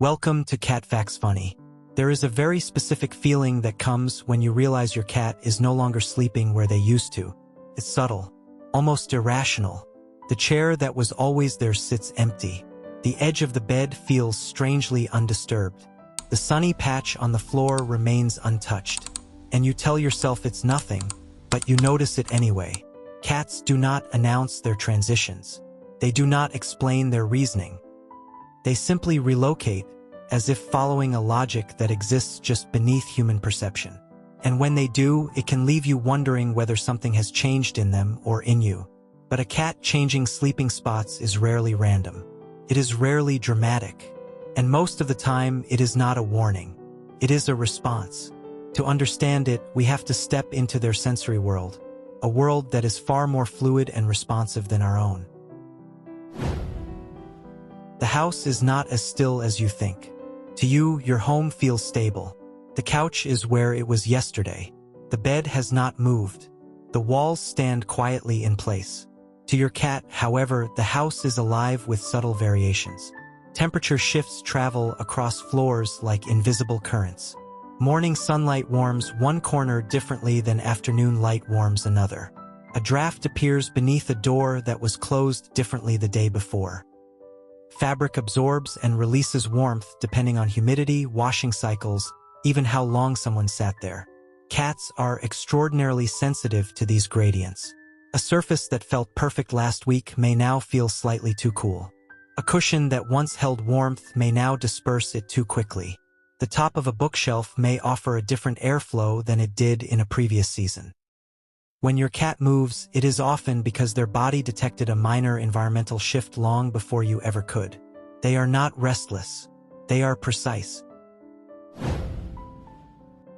Welcome to CatFactsFunny. There is a very specific feeling that comes when you realize your cat is no longer sleeping where they used to. It's subtle, almost irrational. The chair that was always there sits empty. The edge of the bed feels strangely undisturbed. The sunny patch on the floor remains untouched. And you tell yourself it's nothing, but you notice it anyway. Cats do not announce their transitions. They do not explain their reasoning. They simply relocate, as if following a logic that exists just beneath human perception. And when they do, it can leave you wondering whether something has changed in them or in you. But a cat changing sleeping spots is rarely random. It is rarely dramatic. And most of the time, it is not a warning. It is a response. To understand it, we have to step into their sensory world, a world that is far more fluid and responsive than our own. The house is not as still as you think. To you, your home feels stable. The couch is where it was yesterday. The bed has not moved. The walls stand quietly in place. To your cat, however, the house is alive with subtle variations. Temperature shifts travel across floors like invisible currents. Morning sunlight warms one corner differently than afternoon light warms another. A draft appears beneath a door that was closed differently the day before. Fabric absorbs and releases warmth depending on humidity, washing cycles, even how long someone sat there. Cats are extraordinarily sensitive to these gradients. A surface that felt perfect last week may now feel slightly too cool. A cushion that once held warmth may now disperse it too quickly. The top of a bookshelf may offer a different airflow than it did in a previous season. When your cat moves, it is often because their body detected a minor environmental shift long before you ever could. They are not restless. They are precise.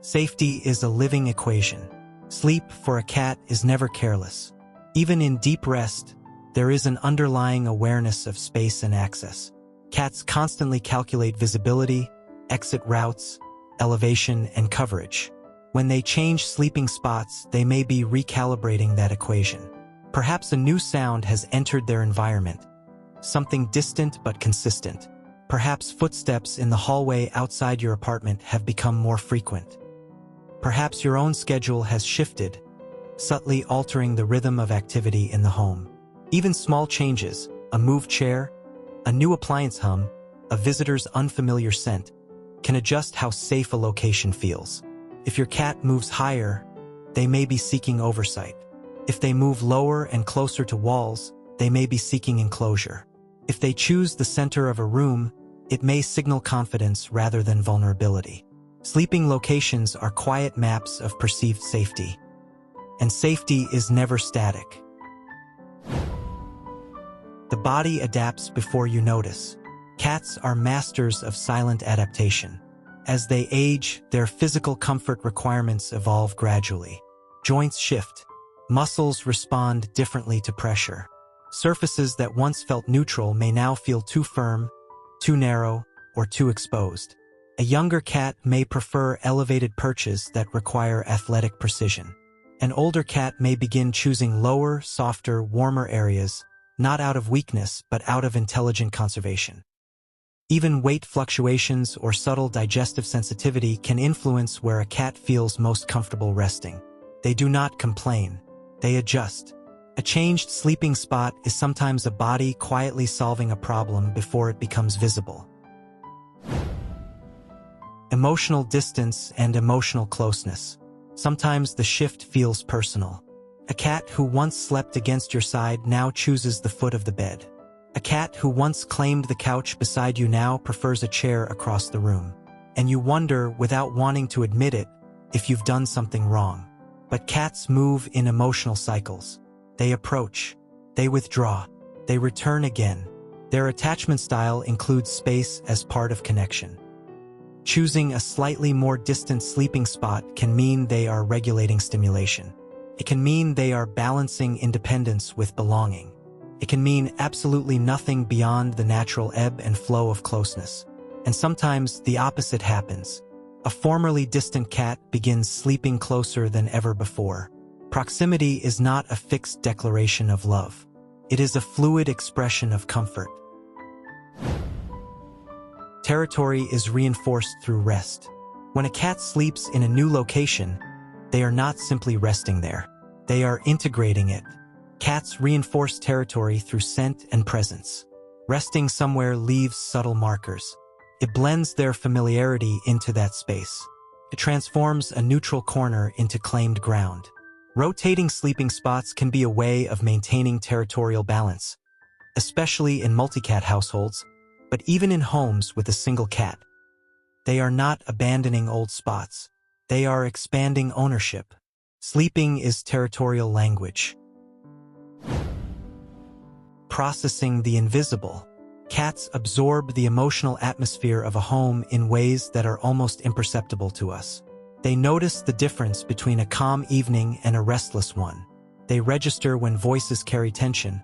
Safety is a living equation. Sleep for a cat is never careless. Even in deep rest, there is an underlying awareness of space and access. Cats constantly calculate visibility, exit routes, elevation, and coverage. When they change sleeping spots, they may be recalibrating that equation. Perhaps a new sound has entered their environment, something distant but consistent. Perhaps footsteps in the hallway outside your apartment have become more frequent. Perhaps your own schedule has shifted, subtly altering the rhythm of activity in the home. Even small changes, a moved chair, a new appliance hum, a visitor's unfamiliar scent, can adjust how safe a location feels. If your cat moves higher, they may be seeking oversight. If they move lower and closer to walls, they may be seeking enclosure. If they choose the center of a room, it may signal confidence rather than vulnerability. Sleeping locations are quiet maps of perceived safety. And safety is never static. The body adapts before you notice. Cats are masters of silent adaptation. As they age, their physical comfort requirements evolve gradually. Joints shift. Muscles respond differently to pressure. Surfaces that once felt neutral may now feel too firm, too narrow, or too exposed. A younger cat may prefer elevated perches that require athletic precision. An older cat may begin choosing lower, softer, warmer areas, not out of weakness but out of intelligent conservation. Even weight fluctuations or subtle digestive sensitivity can influence where a cat feels most comfortable resting. They do not complain. They adjust. A changed sleeping spot is sometimes a body quietly solving a problem before it becomes visible. Emotional distance and emotional closeness. Sometimes the shift feels personal. A cat who once slept against your side now chooses the foot of the bed. A cat who once claimed the couch beside you now prefers a chair across the room. And you wonder, without wanting to admit it, if you've done something wrong. But cats move in emotional cycles. They approach. They withdraw. They return again. Their attachment style includes space as part of connection. Choosing a slightly more distant sleeping spot can mean they are regulating stimulation. It can mean they are balancing independence with belonging. It can mean absolutely nothing beyond the natural ebb and flow of closeness. And sometimes the opposite happens. A formerly distant cat begins sleeping closer than ever before. Proximity is not a fixed declaration of love. It is a fluid expression of comfort. Territory is reinforced through rest. When a cat sleeps in a new location, they are not simply resting there. They are integrating it. Cats reinforce territory through scent and presence. Resting somewhere leaves subtle markers. It blends their familiarity into that space. It transforms a neutral corner into claimed ground. Rotating sleeping spots can be a way of maintaining territorial balance, especially in multi-cat households, but even in homes with a single cat. They are not abandoning old spots. They are expanding ownership. Sleeping is territorial language. Processing the invisible. Cats absorb the emotional atmosphere of a home in ways that are almost imperceptible to us. They notice the difference between a calm evening and a restless one. They register when voices carry tension,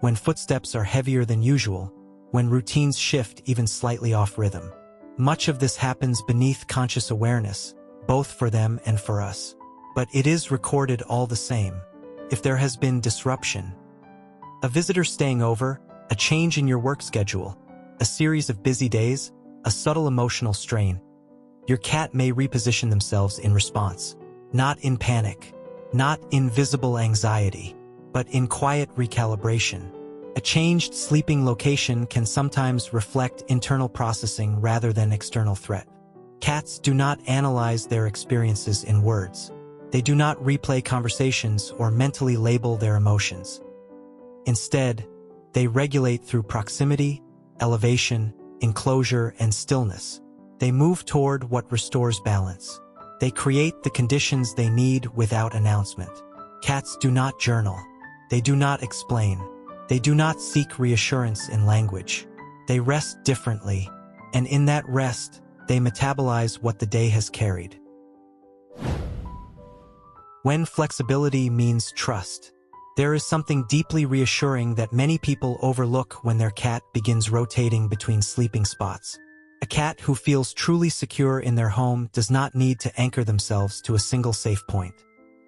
when footsteps are heavier than usual, when routines shift even slightly off rhythm. Much of this happens beneath conscious awareness, both for them and for us. But it is recorded all the same. If there has been disruption, a visitor staying over, a change in your work schedule, a series of busy days, a subtle emotional strain, your cat may reposition themselves in response, not in panic, not in visible anxiety, but in quiet recalibration. A changed sleeping location can sometimes reflect internal processing rather than external threat. Cats do not analyze their experiences in words. They do not replay conversations or mentally label their emotions. Instead, they regulate through proximity, elevation, enclosure, and stillness. They move toward what restores balance. They create the conditions they need without announcement. Cats do not journal. They do not explain. They do not seek reassurance in language. They rest differently, and in that rest, they metabolize what the day has carried. When flexibility means trust. There is something deeply reassuring that many people overlook when their cat begins rotating between sleeping spots. A cat who feels truly secure in their home does not need to anchor themselves to a single safe point.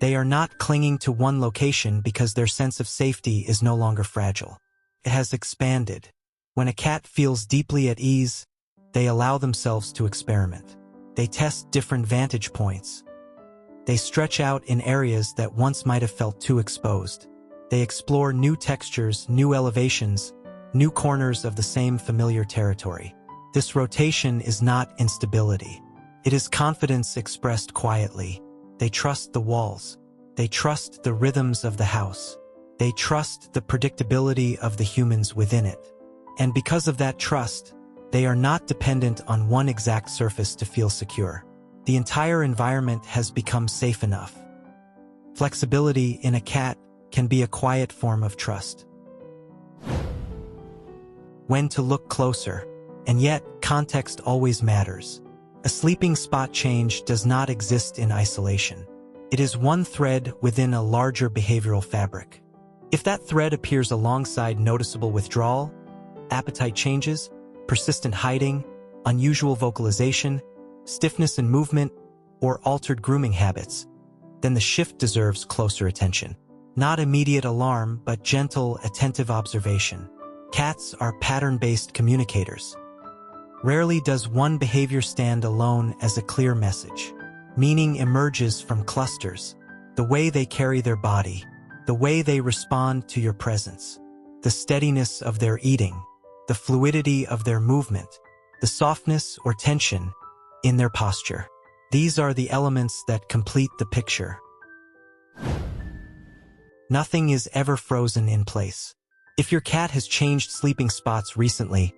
They are not clinging to one location because their sense of safety is no longer fragile. It has expanded. When a cat feels deeply at ease, they allow themselves to experiment. They test different vantage points. They stretch out in areas that once might have felt too exposed. They explore new textures, new elevations, new corners of the same familiar territory. This rotation is not instability. It is confidence expressed quietly. They trust the walls. They trust the rhythms of the house. They trust the predictability of the humans within it. And because of that trust, they are not dependent on one exact surface to feel secure. The entire environment has become safe enough. Flexibility in a cat can be a quiet form of trust. When to look closer. And yet, context always matters. A sleeping spot change does not exist in isolation. It is one thread within a larger behavioral fabric. If that thread appears alongside noticeable withdrawal, appetite changes, persistent hiding, unusual vocalization, stiffness in movement, or altered grooming habits, then the shift deserves closer attention. Not immediate alarm, but gentle, attentive observation. Cats are pattern-based communicators. Rarely does one behavior stand alone as a clear message. Meaning emerges from clusters, the way they carry their body, the way they respond to your presence, the steadiness of their eating, the fluidity of their movement, the softness or tension in their posture. These are the elements that complete the picture. Nothing is ever frozen in place. If your cat has changed sleeping spots recently,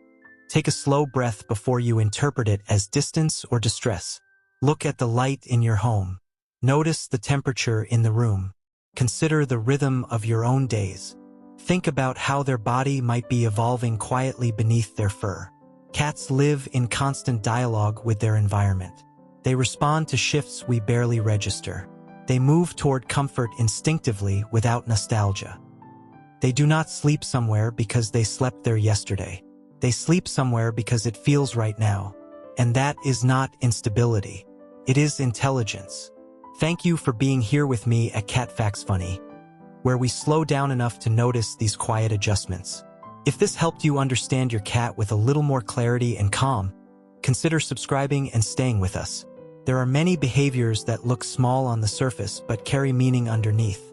take a slow breath before you interpret it as distance or distress. Look at the light in your home. Notice the temperature in the room. Consider the rhythm of your own days. Think about how their body might be evolving quietly beneath their fur. Cats live in constant dialogue with their environment. They respond to shifts we barely register. They move toward comfort instinctively without nostalgia. They do not sleep somewhere because they slept there yesterday. They sleep somewhere because it feels right now. And that is not instability. It is intelligence. Thank you for being here with me at CatFactsFunny, where we slow down enough to notice these quiet adjustments. If this helped you understand your cat with a little more clarity and calm, consider subscribing and staying with us. There are many behaviors that look small on the surface but carry meaning underneath.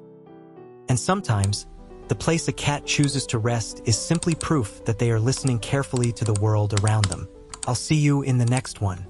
And sometimes, the place a cat chooses to rest is simply proof that they are listening carefully to the world around them. I'll see you in the next one.